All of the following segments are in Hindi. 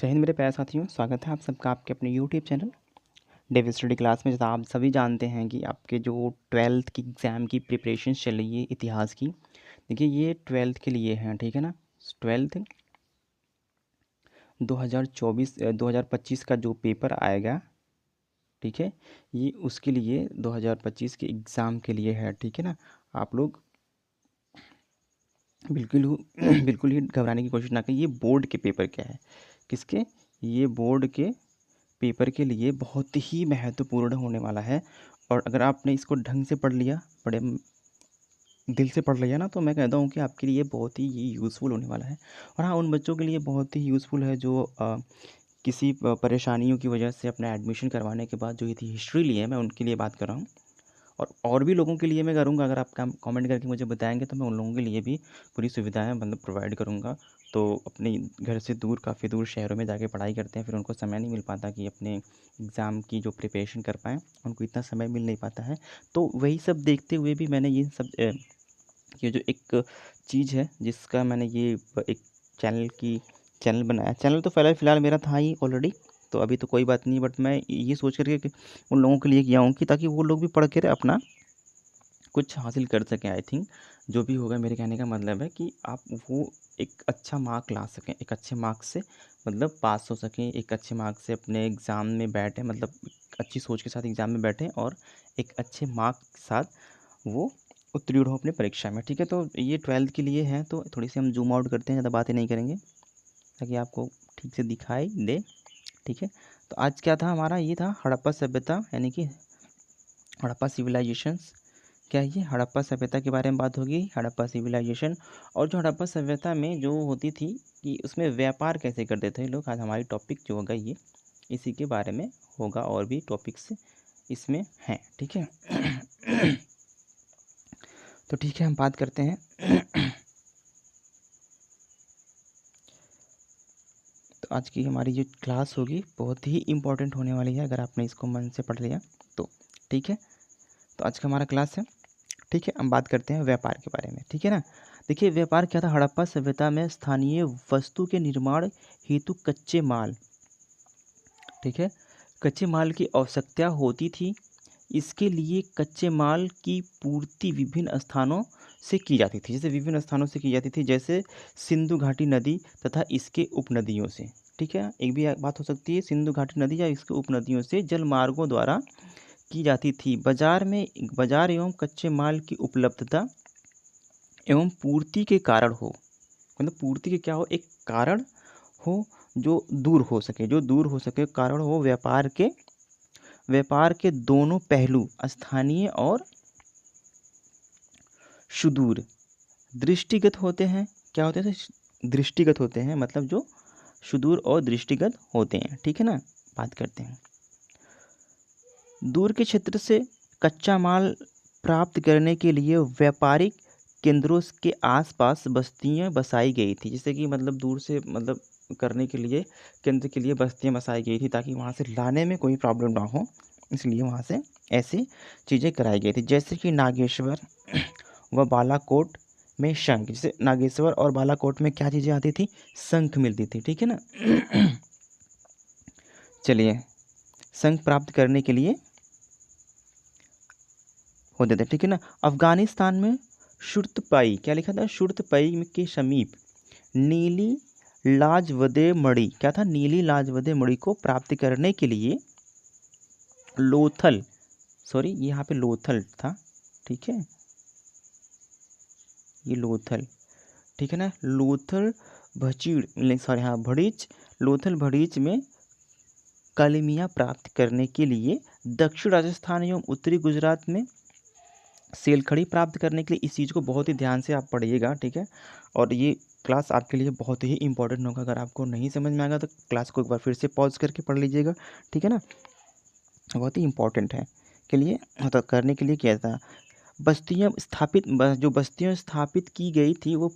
जय हिंद मेरे प्यारे साथियों, स्वागत है आप सबका आपके अपने YouTube channel David study class में। जैसा आप सभी जानते हैं कि आपके जो 12th की एग्ज़ाम की प्रिपरेशन चल रही है इतिहास की। देखिए ये 12th के लिए हैं, ठीक है ना। 12th 2025 का जो पेपर आएगा, ठीक है, ये उसके लिए 2025 के एग्ज़ाम के लिए है, ठीक है ना। आप लोग बिल्कुल ही घबराने की कोशिश ना करें। ये बोर्ड के पेपर क्या है, किसके, ये बोर्ड के पेपर के लिए बहुत ही महत्वपूर्ण होने वाला है। और अगर आपने इसको ढंग से पढ़ लिया, बड़े दिल से पढ़ लिया ना, तो मैं कहता हूँ कि आपके लिए बहुत ही ये यूज़फुल होने वाला है। और हाँ, उन बच्चों के लिए बहुत ही यूज़फुल है जो किसी परेशानियों की वजह से अपना एडमिशन करवाने के बाद जो ये थी हिस्ट्री ली है, मैं उनके लिए बात कर रहा हूँ। और भी लोगों के लिए मैं करूँगा, अगर आप कमेंट करके मुझे बताएंगे तो मैं उन लोगों के लिए भी पूरी सुविधाएं मतलब प्रोवाइड करूँगा। तो अपने घर से दूर, काफ़ी दूर शहरों में जाके पढ़ाई करते हैं, फिर उनको समय नहीं मिल पाता कि अपने एग्ज़ाम की जो प्रिपरेशन कर पाएँ, उनको इतना समय मिल नहीं पाता है। तो वही सब देखते हुए भी मैंने ये सब ये जो एक चीज़ है जिसका मैंने ये एक चैनल बनाया। चैनल तो फ़िलहाल मेरा था ही ऑलरेडी, तो अभी तो कोई बात नहीं, बट मैं ये सोच कर के कि उन लोगों के लिए किया हूँ कि ताकि वो लोग भी पढ़ कर अपना कुछ हासिल कर सकें। आई थिंक जो भी होगा, मेरे कहने का मतलब है कि आप वो एक अच्छा मार्क ला सकें, एक अच्छे मार्क्स से मतलब पास हो सकें, एक अच्छे मार्क्स से अपने एग्ज़ाम में बैठें, मतलब अच्छी सोच के साथ एग्ज़ाम में बैठें और एक अच्छे मार्क्स के साथ वो उत्तीर्ण हो अपनी परीक्षा में, ठीक है। तो ये 12th के लिए है, तो थोड़ी सी हम जूम आउट करते हैं, ज़्यादा बातें नहीं करेंगे ताकि आपको ठीक से दिखाई दे, ठीक है। तो आज क्या था हमारा, ये था हड़प्पा सभ्यता, यानी कि हड़प्पा सिविलाइजेशंस। क्या है ये, हड़प्पा सभ्यता के बारे में बात होगी, हड़प्पा सिविलाइजेशन। और जो हड़प्पा सभ्यता में जो होती थी कि उसमें व्यापार कैसे करते थे लोग, आज हमारी टॉपिक जो होगा ये इसी के बारे में होगा। और भी टॉपिक्स इसमें हैं, ठीक है। तो ठीक है, हम बात करते हैं। तो आज की हमारी जो क्लास होगी बहुत ही इम्पोर्टेंट होने वाली है, अगर आपने इसको मन से पढ़ लिया तो, ठीक है। तो आज का हमारा क्लास है, ठीक है। हम बात करते हैं व्यापार के बारे में, ठीक है ना। देखिए व्यापार क्या था, हड़प्पा सभ्यता में स्थानीय वस्तु के निर्माण हेतु कच्चे माल, ठीक है, कच्चे माल की आवश्यकता होती थी। इसके लिए कच्चे माल की पूर्ति विभिन्न स्थानों से की जाती थी, जैसे विभिन्न स्थानों से की जाती थी, जैसे सिंधु घाटी नदी तथा इसके उपनदियों से, ठीक है। एक भी बात हो सकती है, सिंधु घाटी नदी या इसके उपनदियों से जल मार्गों द्वारा की जाती थी। बाजार एवं कच्चे माल की उपलब्धता एवं पूर्ति के कारण हो, मतलब पूर्ति के क्या हो, एक कारण हो जो दूर हो सके, कारण हो। व्यापार के दोनों पहलू, स्थानीय और सुदूर, दृष्टिगत होते हैं। क्या होते हैं, दृष्टिगत होते हैं, मतलब जो सुदूर और दृष्टिगत होते हैं, ठीक है ना। बात करते हैं, दूर के क्षेत्र से कच्चा माल प्राप्त करने के लिए व्यापारिक केंद्रों के आसपास बस्तियां बसाई गई थी। जैसे कि मतलब दूर से मतलब करने के लिए केंद्र के लिए बस्तियां बसाई गई थी, ताकि वहाँ से लाने में कोई प्रॉब्लम ना हो, इसलिए वहाँ से ऐसी चीज़ें कराई गई थी। जैसे कि नागेश्वर व बालाकोट में शंख, जैसे नागेश्वर और बालाकोट में क्या चीज़ें आती थी, शंख मिलती थी, ठीक है ना। चलिए, शंख प्राप्त करने के लिए होते थे, ठीक है ना। अफगानिस्तान में शुर्तपाई, क्या लिखा था, शुर्तपाई के समीप नीली लाजवदे मणि, क्या था, नीली लाजवदे मणि को प्राप्त करने के लिए लोथल, सॉरी यहाँ पे लोथल था, ठीक है, ये लोथल, ठीक है ना। लोथल भचीड़, सॉरी हाँ भड़ीच, लोथल भड़ीच में कालीमिया प्राप्त करने के लिए दक्षिण राजस्थान एवं उत्तरी गुजरात में सेलखड़ी प्राप्त करने के लिए, इस चीज़ को बहुत ही ध्यान से आप पढ़िएगा, ठीक है। और ये क्लास आपके लिए बहुत ही इंपॉर्टेंट होगा। अगर आपको नहीं समझ में आएगा तो क्लास को एक बार फिर से पॉज करके पढ़ लीजिएगा, ठीक है ना। बहुत ही इंपॉर्टेंट है के लिए, तो करने के लिए किया था। जो बस्तियाँ स्थापित की गई थी वो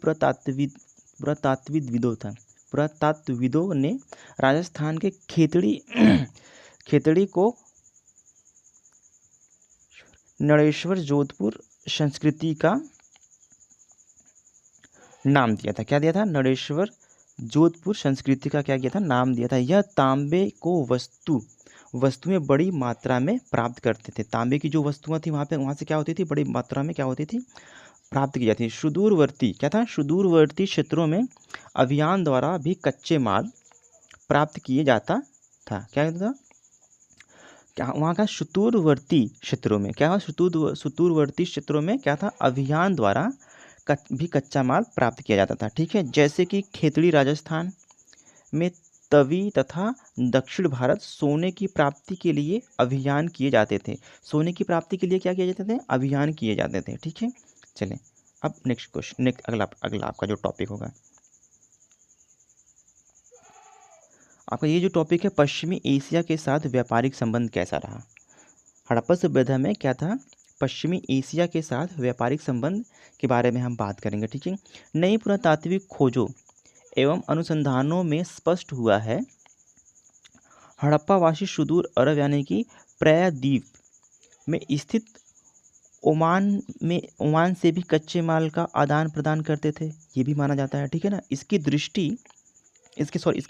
पुरातात्विदों ने राजस्थान के खेतड़ी को नरेश्वर जोधपुर संस्कृति का नाम दिया था। क्या दिया था, नरेश्वर जोधपुर संस्कृति का क्या किया था, नाम दिया था। यह तांबे को वस्तुएं बड़ी मात्रा में प्राप्त करते थे। तांबे की जो वस्तुएं थी वहाँ से क्या होती थी, बड़ी मात्रा में क्या होती थी, प्राप्त की जाती थी। सुदूरवर्ती क्या था, सुदूरवर्ती क्षेत्रों में अभियान द्वारा भी कच्चे माल प्राप्त किए जाता था। क्या होता था, क्या वहाँ का सुदूरवर्ती क्षेत्रों में क्या हुआ, सुदूरवर्ती क्षेत्रों में क्या था, अभियान द्वारा भी कच्चा माल प्राप्त किया जाता था। ठीक है, जैसे कि खेतड़ी राजस्थान में तवी तथा दक्षिण भारत सोने की प्राप्ति के लिए अभियान किए जाते थे। सोने की प्राप्ति के लिए क्या किए जाते थे, अभियान किए जाते थे। ठीक है, चलें अब नेक्स्ट क्वेश्चन, नेक्स्ट अगला आपका जो टॉपिक होगा, आपका ये जो टॉपिक है, पश्चिमी एशिया के साथ व्यापारिक संबंध कैसा रहा। हड़प्पा सभ्यता में क्या था, पश्चिमी एशिया के साथ व्यापारिक संबंध के बारे में हम बात करेंगे। ठीक है, नई पुरातात्विक खोजों एवं अनुसंधानों में स्पष्ट हुआ है, हड़प्पावासी सुदूर अरब यानी कि प्रायद्वीप में स्थित ओमान से भी कच्चे माल का आदान प्रदान करते थे, ये भी माना जाता है। ठीक है ना, इसकी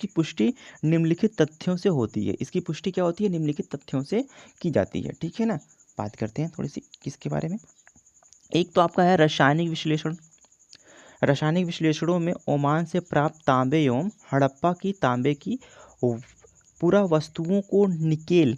पुष्टि निम्नलिखित तथ्यों से होती है। इसकी पुष्टि क्या होती है, निम्नलिखित तथ्यों से की जाती है। ठीक है ना, बात करते हैं थोड़ी सी किसके बारे में। एक तो आपका है रासायनिक विश्लेषण। रासायनिक विश्लेषणों में ओमान से प्राप्त तांबे एवं हड़प्पा की तांबे की पूरा वस्तुओं को निकेल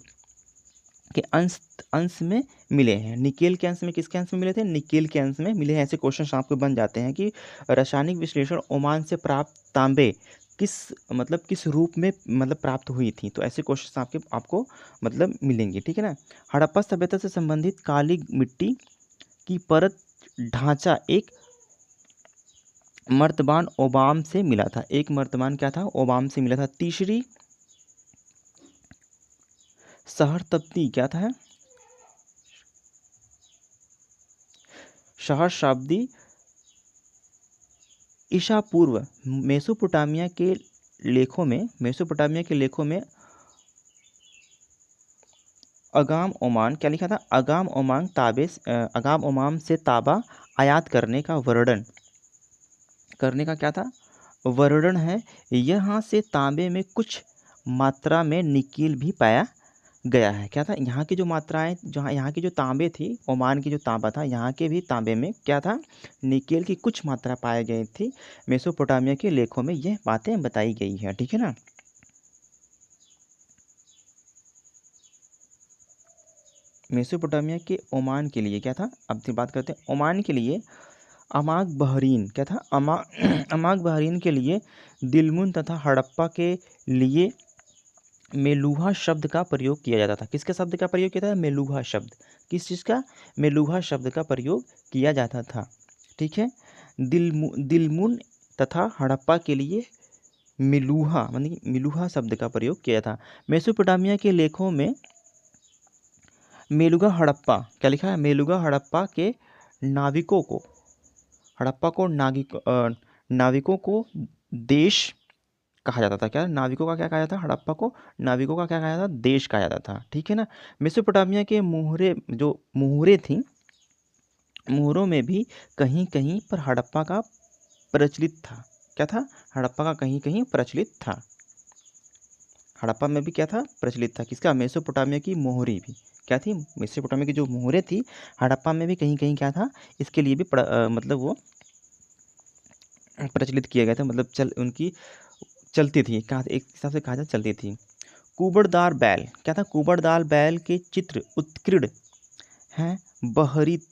के अंश में मिले हैं। निकेल के अंश में, किसके अंश में मिले थे, निकेल के अंश में मिले हैं। ऐसे क्वेश्चन आपके बन जाते हैं कि रासायनिक विश्लेषण ओमान से प्राप्त तांबे किस रूप में प्राप्त हुई थी, तो ऐसे क्वेश्चन आपको मिलेंगे। ठीक है ना, हड़प्पा सभ्यता से संबंधित काली मिट्टी की परत ढांचा एक मर्तबान ओबाम से मिला था। एक मर्तबान क्या था, ओबाम से मिला था। तीसरी सहस्राब्दी क्या था, सहस्राब्दी ईसा पूर्व मेसोपोटामिया के लेखों में अगाम ओमान क्या लिखा था, अगाम ओमान से ताबा आयात करने का क्या था, वर्णन है। यहाँ से तांबे में कुछ मात्रा में निकेल भी पाया गया है। क्या था, यहाँ की जो मात्राएं, जहाँ यहाँ की जो तांबे थी, ओमान की जो तांबा था, यहाँ के भी तांबे में क्या था, निकेल की कुछ मात्रा पाई गई थी। मेसोपोटामिया के लेखों में यह बातें बताई गई है। ठीक है ना, मेसोपोटामिया के ओमान के लिए क्या था, अब बात करते हैं ओमान के लिए। अमाग बहरीन क्या था, अमाग बहरीन के लिए दिलमुन तथा हड़प्पा के लिए मेलुहा शब्द का प्रयोग किया जाता था। किसके शब्द का प्रयोग किया था, मेलुहा शब्द। किस चीज़ का, मेलुहा शब्द का प्रयोग किया जाता था। ठीक है, दिलमुन तथा हड़प्पा के लिए मिलुहा शब्द का प्रयोग किया था। मेसोपोटामिया के लेखों में मेलुगा हड़प्पा क्या लिखा है, मेलुगा हड़प्पा के नाविकों को देश कहा जाता था। क्या, नाविकों का क्या कहा जाता था, हड़प्पा को नाविकों का क्या कहा जाता था, देश कहा जाता था। ठीक है ना, मेसोपोटामिया के मुहरे थी, मुहरों में भी कहीं कहीं पर हड़प्पा का प्रचलित था। क्या था, हड़प्पा का कहीं कहीं प्रचलित था। हड़प्पा में भी क्या था, प्रचलित था। किसका, मेसोपोटामिया की मोहरी भी क्या थी, मेसोपोटामिया की जो मोहरें थी, हड़प्पा में भी कहीं कहीं क्या था, इसके लिए भी वो प्रचलित किया गया था। उनकी चलती थी, कहा एक हिसाब से कहा जाए चलती थी। कुबड़दार बैल क्या था, कुबड़दार बैल के चित्र उत्कीर्ण हैं बहरीन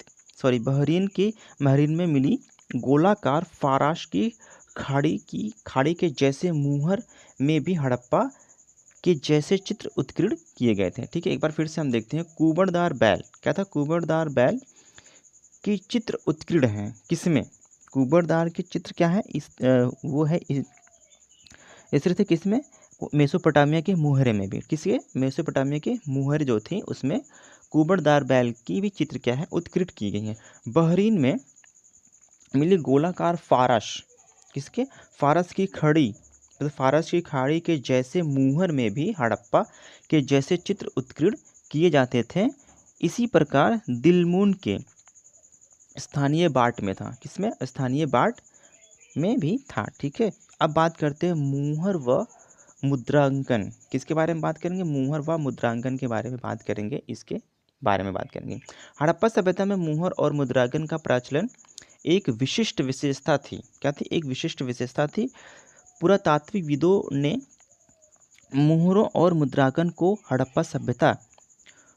में मिली गोलाकार फाराश की खाड़ी के जैसे मुहर में भी हड़प्पा के जैसे चित्र उत्कीर्ण किए गए थे। ठीक है, एक बार फिर से हम देखते हैं। कुबड़दार बैल क्या था, कुबड़दार बैल की चित्र उत्कीर्ण हैं, किसमें, कुबड़दार के चित्र क्या है, वो है इस तरह से, किसमें, मेसोपोटामिया के मुहरे में भी। किसके, मेसोपोटामिया के मुहर जो थी उसमें कुबड़दार बैल की भी चित्र क्या है, उत्कृष्ट की गई है। बहरीन में मिली गोलाकार फारस, किसके, फारस की खाड़ी के जैसे मुहर में भी हड़प्पा के जैसे चित्र उत्कीर्ण किए जाते थे। इसी प्रकार दिलमुन के स्थानीय बाट में था, किसमें, स्थानीय बाट में भी था। ठीक है, अब बात करते हैं मुहर व मुद्रांकन। किसके बारे में बात करेंगे? मुहर व मुद्रांकन के बारे में बात करेंगे, इसके बारे में बात करेंगे। हड़प्पा सभ्यता में मुहर और मुद्रांकन का प्रचलन एक विशिष्ट विशेषता थी। क्या थी? एक विशिष्ट विशेषता थी। पुरातात्विकविदों ने मुहरों और मुद्रांकन को हड़प्पा सभ्यता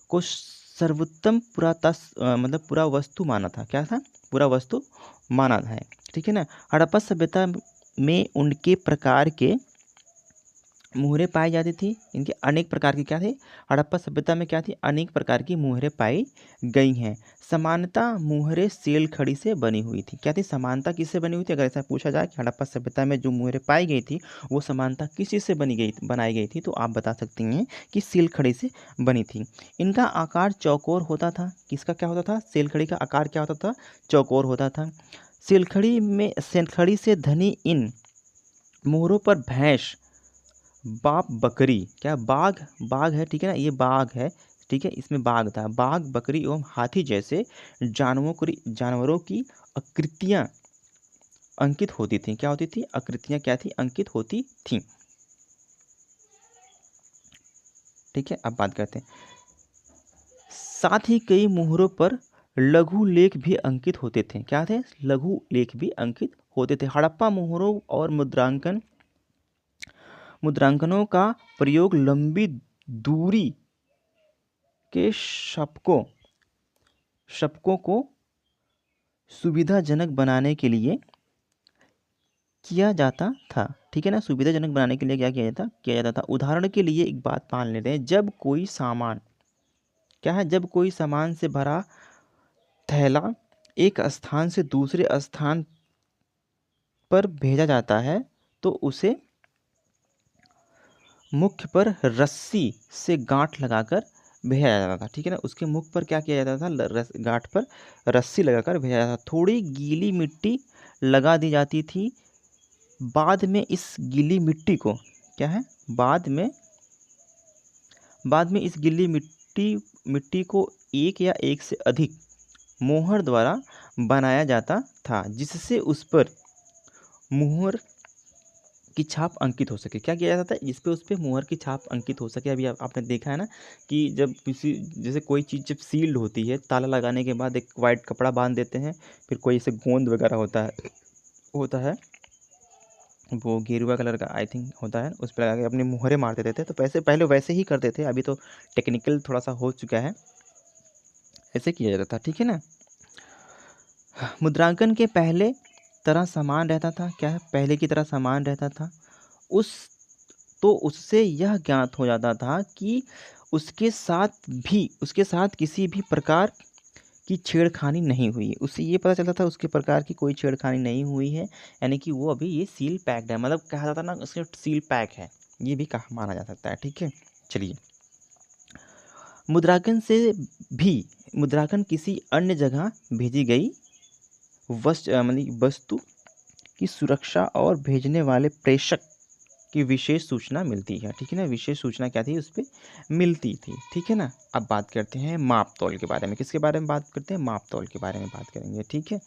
को सर्वोत्तम मतलब पुरावस्तु माना था। क्या था? पुरावस्तु माना है। ठीक है ना। हड़प्पा सभ्यता में उनके प्रकार के मुहरें पाई जाती थी। इनके अनेक प्रकार की क्या थे? हड़प्पा सभ्यता में क्या थी? अनेक प्रकार की मुहरें पाई गई हैं। समानता मुहरें सेल खड़ी से बनी हुई थी। क्या थी? समानता किससे बनी हुई थी? अगर ऐसा पूछा जाए कि हड़प्पा सभ्यता में जो मुहरें पाई गई थी वो समानता किस चीज़ से बनाई गई थी, तो आप बता सकती हैं कि सेल खड़ी से बनी थी। इनका आकार चौकोर होता था। किसका क्या होता था? सेल खड़ी का आकार क्या होता था? चौकोर होता था। सेलखड़ी से धनी इन मोहरों पर भैंस, बाप, बकरी, क्या बाघ है, ठीक है ना, ये बाघ है, ठीक है, इसमें बाघ था, बाघ, बकरी एवं हाथी जैसे जानवरों की आकृतियां अंकित होती थीं। क्या होती थी? आकृतियां क्या थी? अंकित होती थीं। ठीक है, अब बात करते हैं। साथ ही कई मोहरों पर लघु लेख भी अंकित होते थे। क्या थे? लघु लेख भी अंकित होते थे। हड़प्पा मोहरों और मुद्रांकनों का प्रयोग लंबी दूरी के शपकों को सुविधाजनक बनाने के लिए किया जाता था। ठीक है ना। सुविधाजनक बनाने के लिए क्या किया जाता था। उदाहरण के लिए एक बात मान लेते हैं। जब कोई सामान, क्या है? जब कोई सामान से भरा थैला एक स्थान से दूसरे स्थान पर भेजा जाता है तो उसे मुख पर रस्सी से गांठ लगाकर भेजा जाता था। ठीक है ना। उसके मुख पर क्या किया जाता था? गांठ पर रस्सी लगाकर भेजा जाता था। थोड़ी गीली मिट्टी लगा दी जाती थी। बाद में इस गीली मिट्टी को, क्या है? बाद में इस गीली मिट्टी को एक या एक से अधिक मोहर द्वारा बनाया जाता था, जिससे उस पर मुहर की छाप अंकित हो सके। क्या किया जाता था? जिस पे उस पे मुहर की छाप अंकित हो सके। अभी आपने देखा है ना कि जब किसी, जैसे कोई चीज़ जब सील्ड होती है, ताला लगाने के बाद एक वाइट कपड़ा बांध देते हैं, फिर कोई ऐसे गोंद वगैरह होता है, वो गेरुआ कलर का आई थिंक होता है, उस पर लगा के अपनी मुहरें मार देते थे। तो पहले वैसे ही करते थे, अभी तो टेक्निकल थोड़ा सा हो चुका है, ऐसे किया जाता था। ठीक है ना। मुद्रांकन के पहले तरह समान रहता था। क्या है? पहले की तरह समान रहता था। उससे यह ज्ञात हो जाता था कि उसके साथ किसी भी प्रकार की छेड़खानी नहीं हुई। उससे ये पता चलता था उसके प्रकार की कोई छेड़खानी नहीं हुई है, यानी कि वो अभी ये सील पैक्ड है। मतलब कहा जाता ना उसके सील पैक है, ये भी कहा माना जा सकता है। ठीक है, चलिए। मुद्रांकन किसी अन्य जगह भेजी गई वस्तु की सुरक्षा और भेजने वाले प्रेषक की विशेष सूचना मिलती है। ठीक है ना। विशेष सूचना क्या थी? उस पर मिलती थी। ठीक है ना। अब बात करते हैं माप तौल के बारे में। किसके बारे में बात करते हैं? माप तौल के बारे में बात करेंगे। ठीक है,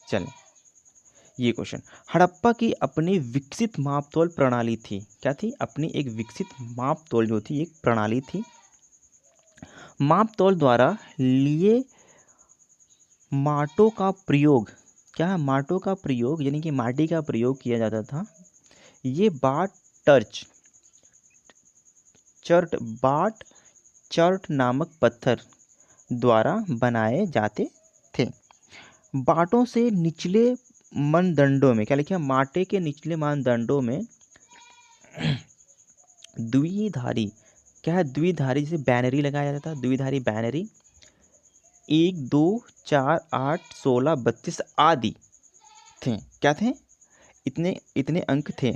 चलें। ये क्वेश्चन, हड़प्पा की अपनी विकसित माप तौल प्रणाली थी। क्या थी? अपनी एक विकसित माप तौल जो थी, एक प्रणाली थी। माप तौल द्वारा लिए माटों का प्रयोग, क्या है? माटों का प्रयोग यानी कि माटी का प्रयोग किया जाता था। ये बाट चर्ट नामक पत्थर द्वारा बनाए जाते थे। बाटों से निचले मानदंडों में, क्या लिखा? माटे के निचले मानदंडों में द्विधारी, क्या है? द्विधारी, जैसे बैनरी लगाया जाता है, द्विधारी बैनरी 1, 2, 4, 8, 16, 32 आदि थे। क्या थे? इतने इतने अंक थे।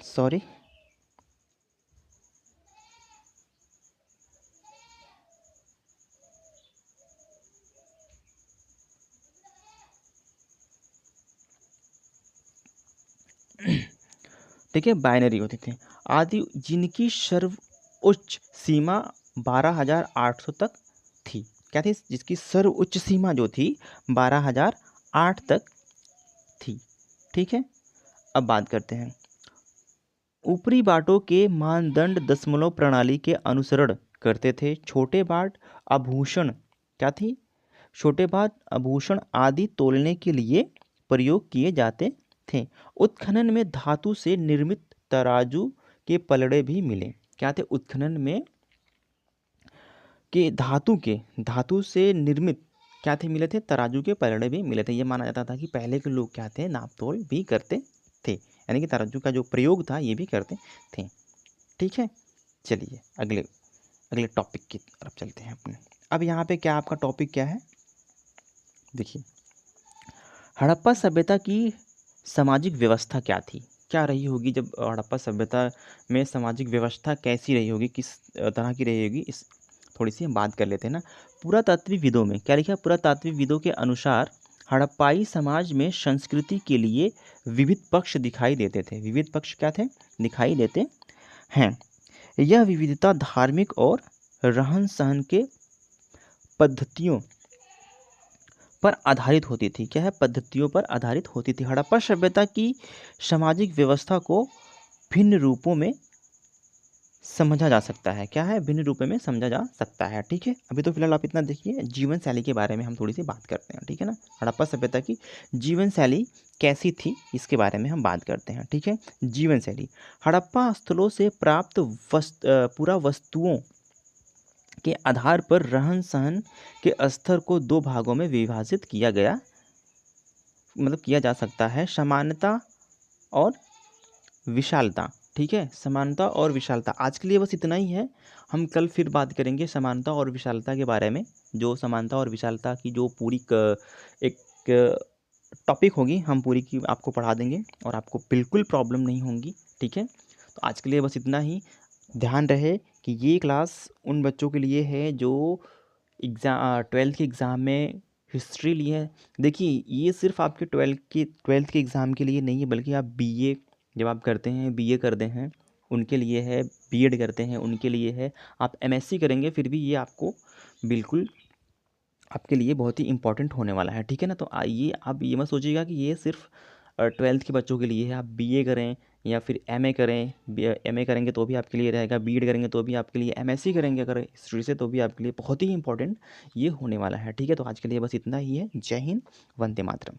सॉरी, ठीक है, बाइनरी होते थे आदि, जिनकी सर्वोच्च सीमा 12,800 तक थी। क्या थी? जिसकी सर्वोच्च सीमा जो थी 12,008 तक थी। ठीक है, अब बात करते हैं ऊपरी बाटों के मानदंड दशमलव प्रणाली के अनुसरण करते थे। छोटे बाट आभूषण क्या थी? छोटे बाट आभूषण आदि तोलने के लिए प्रयोग किए जाते थे। उत्खनन में धातु से निर्मित तराजू के पलड़े भी मिले। क्या थे उत्खनन में? धातु से निर्मित क्या थे मिले थे? तराजू के पलड़े भी मिले थे। ये माना जाता था कि पहले के लोग क्या थे, नाप तोल भी करते थे, यानी कि तराजू का जो प्रयोग था ये भी करते थे। ठीक है, चलिए अगले अगले टॉपिक की तरफ चलते हैं अपने। अब यहाँ पे क्या आपका टॉपिक क्या है, देखिए हड़प्पा सभ्यता की सामाजिक व्यवस्था क्या थी? क्या रही होगी जब हड़प्पा सभ्यता में सामाजिक व्यवस्था कैसी रही होगी, किस तरह की रही होगी, इस थोड़ी सी हम बात कर लेते हैं ना। पुरातात्विकविदों में क्या लिखा? पुरातात्विकविदों के अनुसार हड़प्पाई समाज में संस्कृति के लिए विविध पक्ष दिखाई देते थे। विविध पक्ष क्या थे? दिखाई देते हैं। यह विविधता धार्मिक और रहन सहन के पद्धतियों पर आधारित होती थी। क्या है? पद्धतियों पर आधारित होती थी। हड़प्पा सभ्यता की सामाजिक व्यवस्था को भिन्न रूपों में समझा जा सकता है। क्या है? भिन्न रूपों में समझा जा सकता है। ठीक है, अभी तो फिलहाल आप इतना देखिए, जीवन शैली के बारे में हम थोड़ी सी बात करते हैं। ठीक है ना, हड़प्पा सभ्यता की जीवन शैली कैसी थी इसके बारे में हम बात करते हैं। ठीक है, जीवन शैली हड़प्पा स्थलों से प्राप्त पूरा वस्तुओं के आधार पर रहन सहन के स्तर को दो भागों में विभाजित किया गया, मतलब किया जा सकता है, समानता और विशालता। ठीक है, समानता और विशालता। आज के लिए बस इतना ही है, हम कल फिर बात करेंगे समानता और विशालता के बारे में। जो समानता और विशालता की जो पूरी एक टॉपिक होगी, हम पूरी की आपको पढ़ा देंगे और आपको बिल्कुल प्रॉब्लम नहीं होगी। ठीक है, तो आज के लिए बस इतना ही। ध्यान रहे कि ये क्लास उन बच्चों के लिए है जो एग्ज़ाम 12th के एग्ज़ाम में हिस्ट्री लिए है। देखिए ये सिर्फ आपके 12th के एग्ज़ाम के लिए नहीं है, बल्कि आप बीए जब आप करते हैं, बीए करते हैं उनके लिए है, बीएड करते हैं उनके लिए है, आप एमएससी करेंगे फिर भी ये आपको बिल्कुल आपके लिए बहुत ही इंपॉर्टेंट होने वाला है। ठीक है ना, तो आइए आप ये मत सोचिएगा कि ये सिर्फ 12th के बच्चों के लिए है। आप बीए करें या फिर एमए करें, एमए करेंगे तो भी आपके लिए रहेगा, बीएड करेंगे तो भी आपके लिए, एमएससी करेंगे अगर हिस्ट्री से तो भी आपके लिए बहुत ही इंपॉर्टेंट ये होने वाला है। ठीक है, तो आज के लिए बस इतना ही है। जय हिंद, वंदे मातरम।